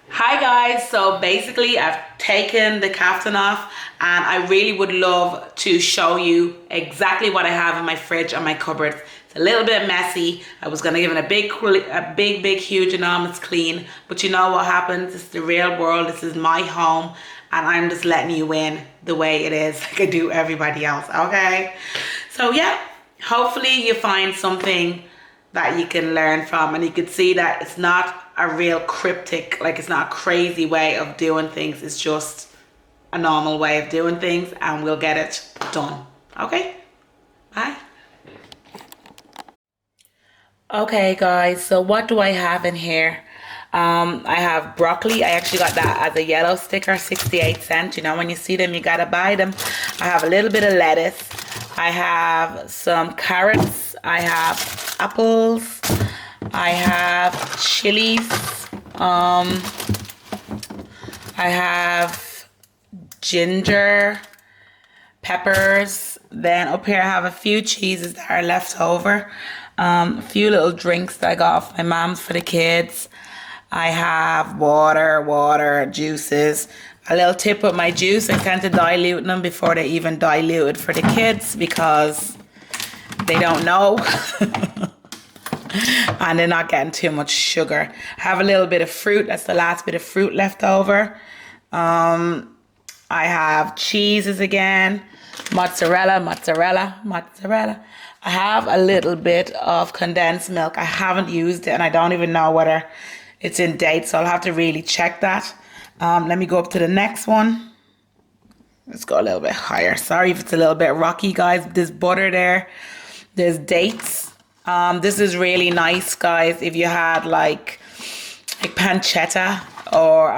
Hi guys, so basically I've taken the caftan off and I really would love to show you exactly what I have in my fridge and my cupboards. It's a little bit messy. I was gonna give it a big, huge, enormous clean, but you know what happens? It's the real world. This is my home and I'm just letting you in the way it is like I do everybody else, okay? So yeah, hopefully you find something that you can learn from and you can see that it's not a real cryptic, like it's not a crazy way of doing things. It's just a normal way of doing things and we'll get it done. Okay, bye. Okay guys, so what do I have in here? I have broccoli. I actually got that as a yellow sticker, 68 cents. You know, when you see them, you gotta buy them. I have a little bit of lettuce. I have some carrots. I have apples. I have chilies. I have ginger, peppers. Then up here I have a few cheeses that are left over. A few little drinks that I got off my mom's for the kids. I have water, juices. A little tip with my juice, I tend to dilute them before they even dilute it for the kids because they don't know. And they're not getting too much sugar. I have a little bit of fruit. That's the last bit of fruit left over. I have cheeses again. Mozzarella. I have a little bit of condensed milk. I haven't used it and I don't even know whether it's in date, so I'll have to really check that. Let me go up to the next one. Let's go a little bit higher. Sorry if it's a little bit rocky, guys. There's butter there. There's dates. This is really nice, guys, if you had like pancetta or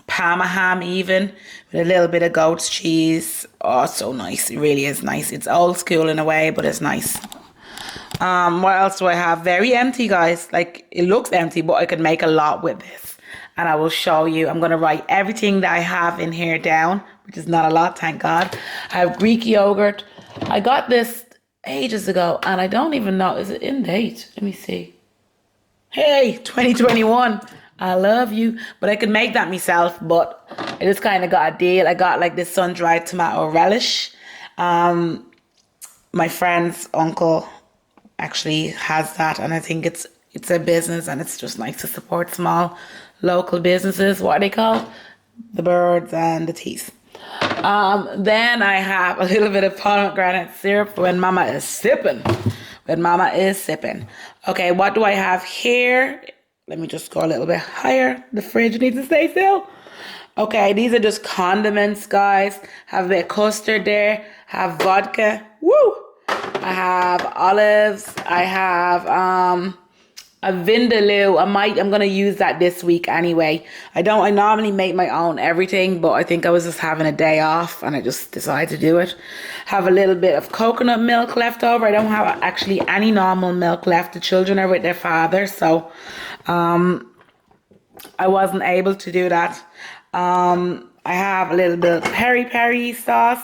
Parma ham even with a little bit of goat's cheese. Oh, so nice. It really is nice. It's old school in a way, but it's nice. What else do I have? Very empty, guys. Like, it looks empty, but I could make a lot with this. And I will show you. I'm going to write everything that I have in here down, which is not a lot, thank God. I have Greek yogurt. I got this ages ago, and I don't even know. Is it in date? Let me see. Hey, 2021. I love you. But I could make that myself, but I just kind of got a deal. I got like this sun-dried tomato relish. My friend's uncle actually has that, and I think it's a business, and it's just nice to support small local businesses. What are they called? The birds and the teas. Then I have a little bit of pomegranate syrup when mama is sipping. Okay, what do I have here? Let me just go a little bit higher. The fridge needs to stay still. Okay, these are just condiments, guys. Have a bit of custard there. Have vodka. Woo! I have olives. I have a vindaloo. I'm gonna use that this week anyway. I normally make my own everything, but I think I was just having a day off and I just decided to do it. Have a little bit of coconut milk left over. I don't have actually any normal milk left. The children are with their father, so I wasn't able to do that. I have a little bit of peri-peri sauce.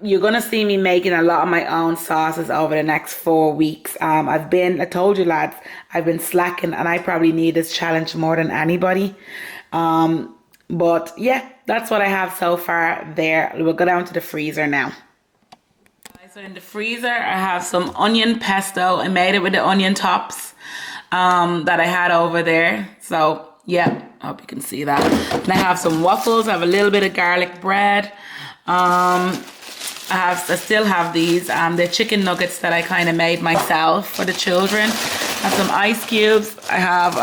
You're going to see me making a lot of my own sauces over the next 4 weeks. I told you lads, I've been slacking and I probably need this challenge more than anybody. But yeah, that's what I have so far there. We'll go down to the freezer now. So in the freezer, I have some onion pesto. I made it with the onion tops that I had over there. So yeah, I hope you can see that. And I have some waffles. I have a little bit of garlic bread. I still have these, the chicken nuggets that I kind of made myself for the children. I have some ice cubes. I have,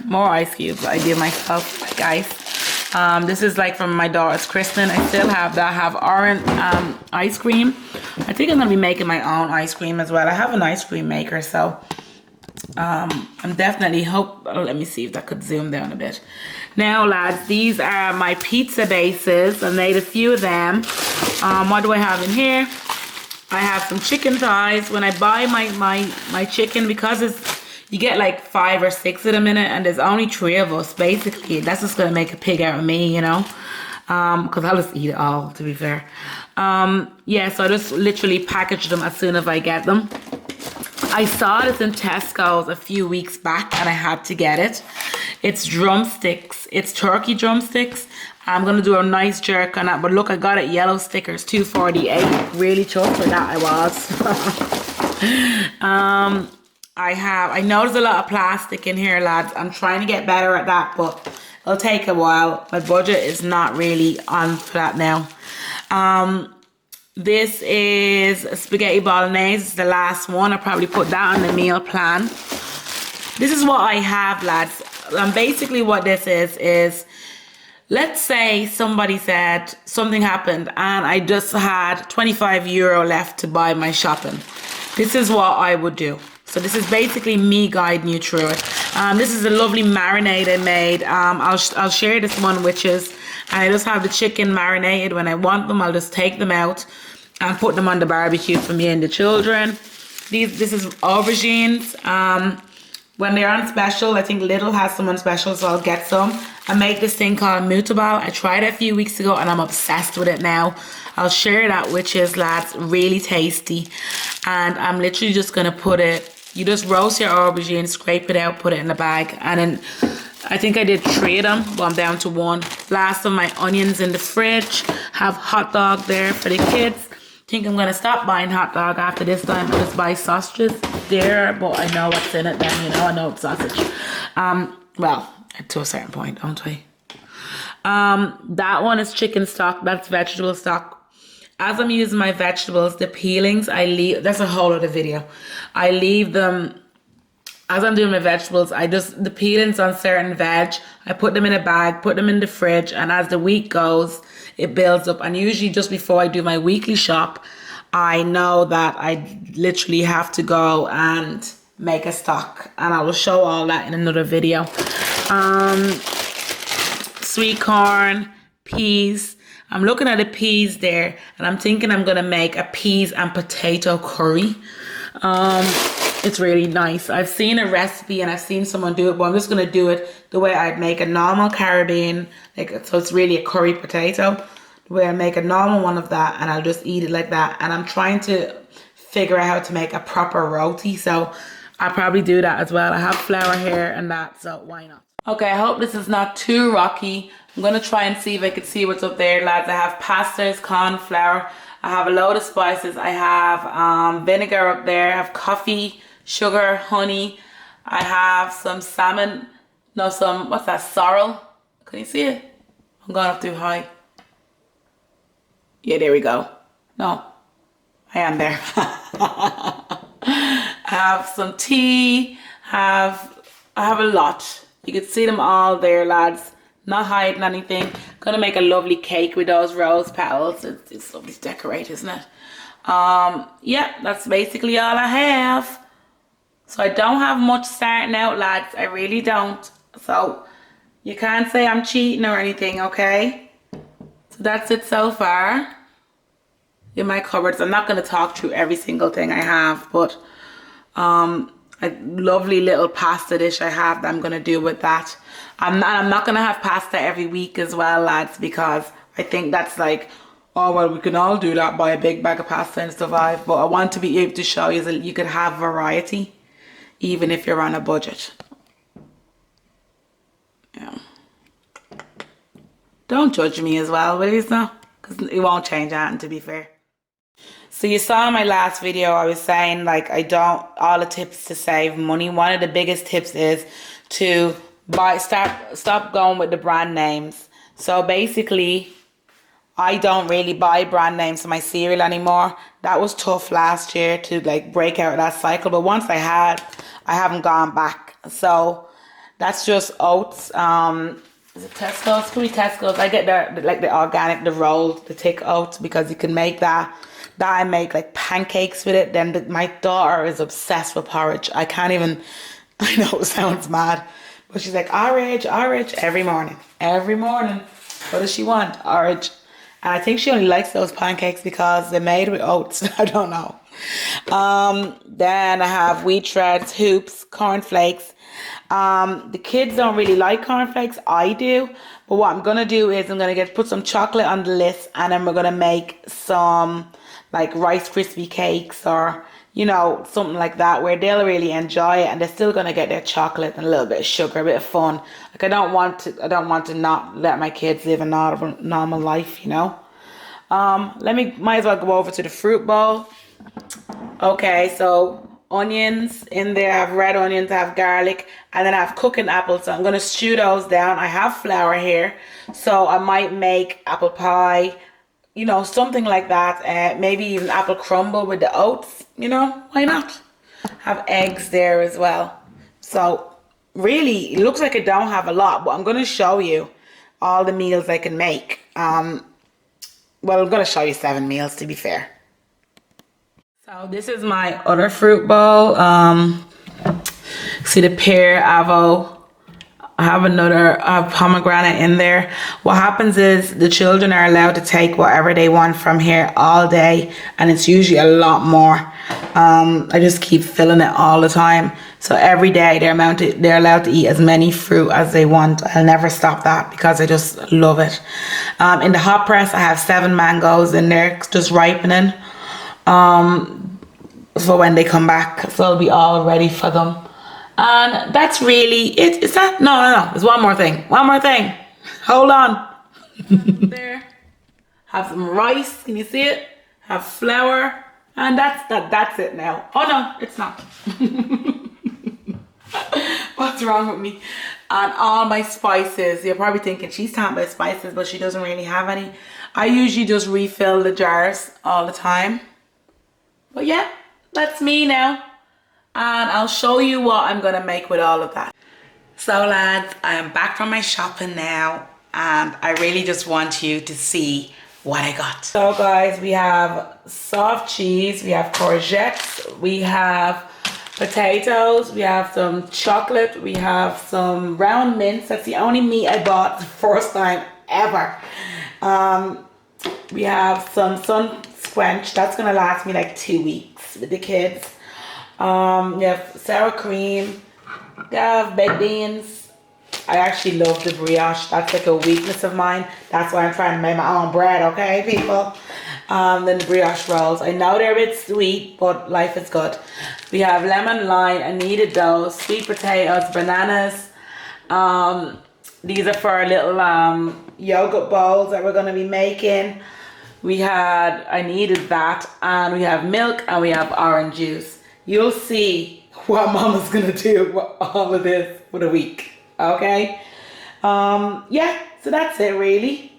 more ice cubes I do myself, like ice. This is like from my daughter's christening. I still have that. I have orange ice cream. I think I'm going to be making my own ice cream as well. I have an ice cream maker, so I'm definitely let me see if that could zoom down a bit. Now lads, these are my pizza bases. I made a few of them. What do I have in here? I have some chicken thighs. When I buy my chicken, because you get like 5 or 6 of them in it, and there's only 3 of us basically, that's just gonna make a pig out of me, you know, because I'll just eat it all, to be fair. Yeah, so I just literally package them as soon as I get them. I saw this in Tesco's a few weeks back and I had to get it. It's drumsticks. It's turkey drumsticks. I'm going to do a nice jerk on that. But look, I got it yellow stickers, $2.48. Really chuffed with that I was. I know there's a lot of plastic in here, lads. I'm trying to get better at that, but it'll take a while. My budget is not really on for that now. This is spaghetti bolognese. It's the last one. I'll probably put that on the meal plan. This is what I have, lads. And basically what this is let's say somebody said something happened and I just had €25 left to buy my shopping. This is what I would do. So this is basically me guiding you through it. This is a lovely marinade I made. I'll share this one, which is, and I just have the chicken marinated. When I want them, I'll just take them out and put them on the barbecue for me and the children. This is aubergines. When they're on special, I think Lidl has some on special, so I'll get some. I make this thing called mutabal. I tried it a few weeks ago and I'm obsessed with it now. I'll share that, which is, lads, really tasty. And I'm literally just gonna put it, you just roast your aubergine, scrape it out, put it in the bag. And then I think I did 3 of them, but I'm down to 1. Last of my onions in the fridge. Have hot dog there for the kids. Think I'm gonna stop buying hot dog after this time and just buy sausages there, but I know what's in it then, you know, I know it's sausage. Well, to a certain point, don't I? That one is chicken stock, that's vegetable stock. As I'm using my vegetables, the peelings, I leave, that's a whole other video. I leave them, as I'm doing my vegetables, the peelings on certain veg, I put them in a bag, put them in the fridge, and as the week goes, it builds up. And usually just before I do my weekly shop, I know that I literally have to go and make a stock. And I will show all that in another video. Sweet corn, peas. I'm looking at the peas there and I'm thinking I'm gonna make a peas and potato curry. It's really nice. I've seen a recipe and I've seen someone do it, but I'm just gonna do it the way I'd make a normal Caribbean, so it's really a curry potato. The way I make a normal one of that, and I'll just eat it like that. And I'm trying to figure out how to make a proper roti, so I'll probably do that as well. I have flour here and that, so why not? Okay, I hope this is not too rocky. I'm gonna try and see if I can see what's up there, lads. I have pastas, corn flour. I have a load of spices. I have vinegar up there. I have coffee, sugar, honey. I have some salmon, what's that, sorrel? Can you see it? I'm going up too high. Yeah, there we go. No, I am there. I have some tea. I have a lot. You can see them all there, lads. Not hiding anything. Gonna make a lovely cake with those rose petals. It's lovely to decorate, isn't it? Yeah, that's basically all I have. So I don't have much starting out, lads. I really don't. So you can't say I'm cheating or anything, okay? So that's it so far in my cupboards. I'm not gonna talk through every single thing I have, but a lovely little pasta dish I have that I'm gonna do with that. I'm not gonna have pasta every week as well, lads, because I think that's like, oh well, we can all do that, buy a big bag of pasta and survive. But I want to be able to show you that you could have variety even if you're on a budget. Yeah. Don't judge me as well, will you? No, because it won't change anything, to be fair. So you saw in my last video, I was saying like all the tips to save money. One of the biggest tips is to stop going with the brand names. So basically, I don't really buy brand names for my cereal anymore. That was tough last year to like break out of that cycle. But once I haven't gone back. So that's just oats. Is it Tesco's? Could be Tesco's. I get the organic, the rolled, the thick oats because you can make that. I make like pancakes with it. Then my daughter is obsessed with porridge. I can't even, I know it sounds mad, but she's like, orange, every morning. What does she want? Orange. And I think she only likes those pancakes because they're made with oats. I don't know. Then I have wheat shreds, hoops, cornflakes. The kids don't really like cornflakes. I do. But what I'm going to do is I'm going to put some chocolate on the list, and then we're going to make some like Rice Krispie cakes or you know, something like that where they'll really enjoy it and they're still gonna get their chocolate and a little bit of sugar, a bit of fun. Like I don't want to not let my kids live a normal life, you know. Might as well go over to the fruit bowl. Okay, so onions in there. I have red onions, I have garlic, and then I have cooking apples. So I'm gonna stew those down. I have flour here, so I might make apple pie, you know, something like that. Maybe even apple crumble with the oats, you know, why not? Have eggs there as well. So really, it looks like I don't have a lot, but I'm gonna show you all the meals I can make. Well, I'm gonna show you 7 meals to be fair. So this is my other fruit bowl. See the pear, avo. I have another pomegranate in there. What happens is the children are allowed to take whatever they want from here all day, and it's usually a lot more. I just keep filling it all the time. So every day they're allowed to eat as many fruit as they want. I'll never stop that because I just love it. In the hot press, I have 7 mangoes in there just ripening. For when they come back, so it'll be all ready for them. And that's really it. Is that no, there's one more thing, hold on. There, have some rice, can you see it? Have flour, and that's it now. Oh no, it's not. What's wrong with me? And all my spices. You're probably thinking she's talking about spices, but she doesn't really have any. I usually just refill the jars all the time. But yeah, that's me now. And I'll show you what I'm gonna make with all of that. So lads, I am back from my shopping now, and I really just want you to see what I got. So guys, we have soft cheese, we have courgettes, we have potatoes, we have some chocolate, we have some round mince. That's the only meat I bought the first time ever. We have some sun squench. That's gonna last me like 2 weeks with the kids. We have sour cream. We have baked beans. I actually love the brioche. That's like a weakness of mine. That's why I'm trying to make my own bread, okay, people? Then the brioche rolls. I know they're a bit sweet, but life is good. We have lemon lime. I needed those. Sweet potatoes, bananas. These are for our little yogurt bowls that we're going to be making. I needed that. And we have milk and we have orange juice. You'll see what Mama's gonna do with all of this for the week, okay? Yeah, so that's it really.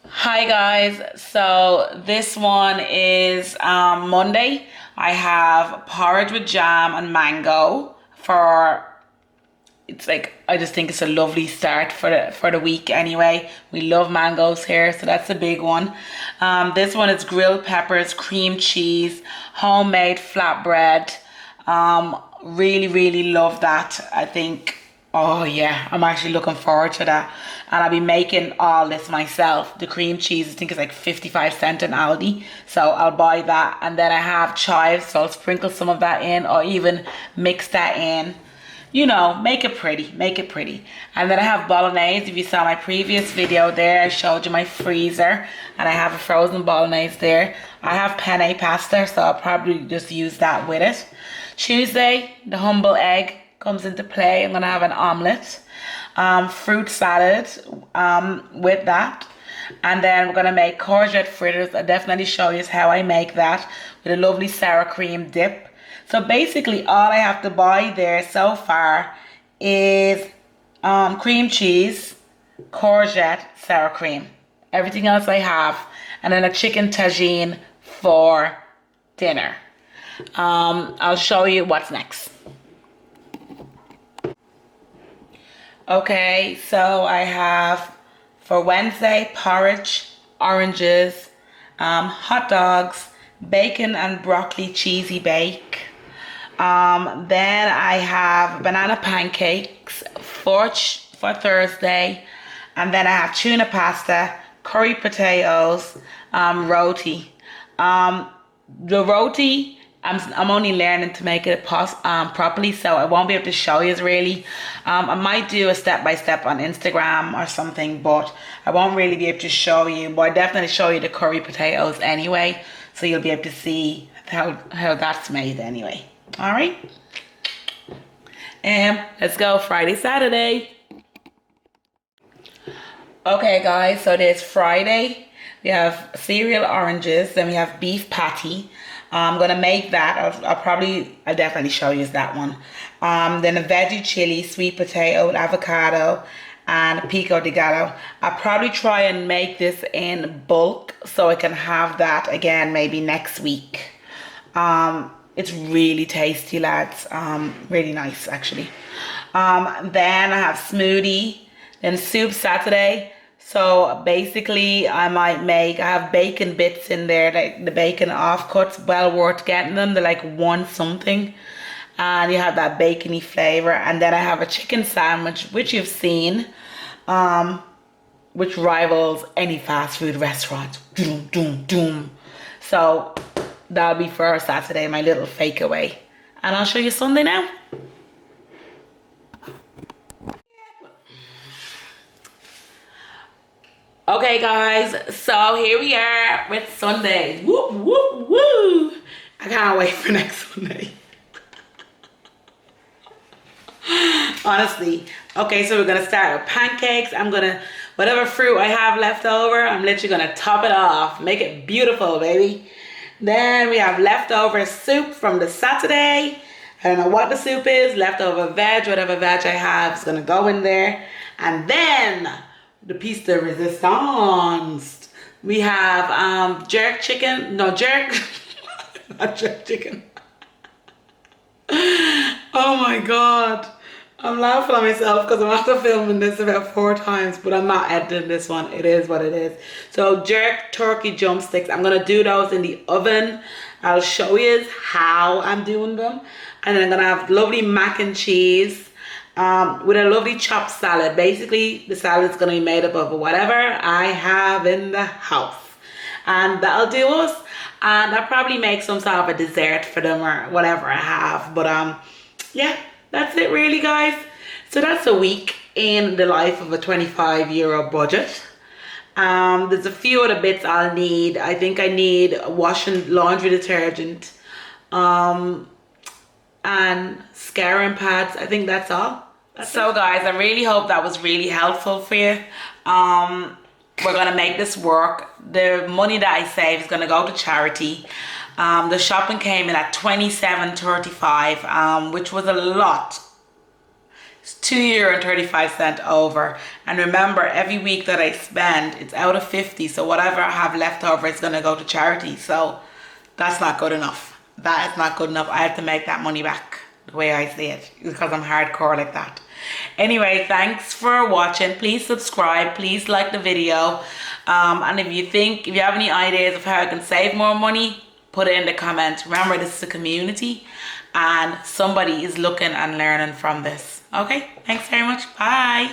Hi guys, so this one is Monday. I have porridge with jam and mango it's like, I just think it's a lovely start for the week anyway. We love mangoes here, so that's a big one. This one is grilled peppers, cream cheese, homemade flatbread. Really, really love that. I think, oh yeah, I'm actually looking forward to that. And I'll be making all this myself. The cream cheese, I think it's like 55 cents in Aldi. So I'll buy that. And then I have chives, so I'll sprinkle some of that in or even mix that in. You know, make it pretty, make it pretty. And then I have bolognese. If you saw my previous video there, I showed you my freezer and I have a frozen bolognese there. I have penne pasta, so I'll probably just use that with it. Tuesday, the humble egg comes into play. I'm gonna have an omelet, fruit salad with that. And then we're gonna make courgette fritters. I'll definitely show you how I make that with a lovely sour cream dip. So basically all I have to buy there so far is cream cheese, courgette, sour cream. Everything else I have. And then a chicken tagine for dinner. I'll show you what's next. Okay, so I have for Wednesday porridge, oranges, hot dogs, bacon and broccoli cheesy bake. Then I have banana pancakes for Thursday, and then I have tuna pasta, curry potatoes, roti. The roti I'm only learning to make it properly, so I won't be able to show you really. I might do a step-by-step on Instagram or something, but I won't really be able to show you. But I definitely show you the curry potatoes anyway, so you'll be able to see how that's made anyway. All right. Let's go Friday, Saturday. Okay guys, so there's Friday. We have cereal oranges, then we have beef patty. I'm gonna make that. I'll definitely show you that one. Then a veggie chili, sweet potato, avocado, and pico de gallo. I'll probably try and make this in bulk so I can have that again maybe next week. It's really tasty, lads. Really nice actually. Then I have smoothie, then soup Saturday. So basically I have bacon bits in there, like the bacon offcuts, well worth getting them. They're like one something. And you have that bacony flavor. And then I have a chicken sandwich, which you've seen, which rivals any fast food restaurant. Doom, doom, doom. So that'll be for our Saturday, my little fake away. And I'll show you Sunday now. Okay guys, so here we are with Sunday. Woo, woo, woo. I can't wait for next Sunday. Honestly. Okay, so we're gonna start with pancakes. Whatever fruit I have left over, I'm literally gonna top it off. Make it beautiful, baby. Then we have leftover soup from the Saturday. I don't know what the soup is. Leftover veg, whatever veg I have is gonna go in there. And then the piece de resistance. We have jerk chicken. No, jerk. Not jerk chicken. Oh my God. I'm laughing at myself because I'm after filming this about 4 times, but I'm not editing this one. It is what it is. So jerk turkey drumsticks. I'm going to do those in the oven. I'll show you how I'm doing them. And then I'm going to have lovely mac and cheese. With a lovely chopped salad. Basically, the salad is going to be made up of whatever I have in the house. And that'll do us. And I'll probably make some sort of a dessert for them or whatever I have. But yeah, that's it really, guys. So that's a week in the life of a €25 budget. There's a few other bits I'll need. I think I need washing laundry detergent. And scouring pads. I think that's all. So guys, I really hope that was really helpful for you. We're gonna make this work. The money that I save is gonna go to charity. The shopping came in at $27.35, which was a lot. It's €2.35 over. And remember, every week that I spend, it's out of 50. So whatever I have left over is gonna go to charity. So that's not good enough. That is not good enough. I have to make that money back the way I see it, because I'm hardcore like that. Anyway, thanks for watching. Please subscribe. Please like the video. And if you have any ideas of how I can save more money, put it in the comments. Remember, this is a community and somebody is looking and learning from this. Okay, thanks very much. Bye.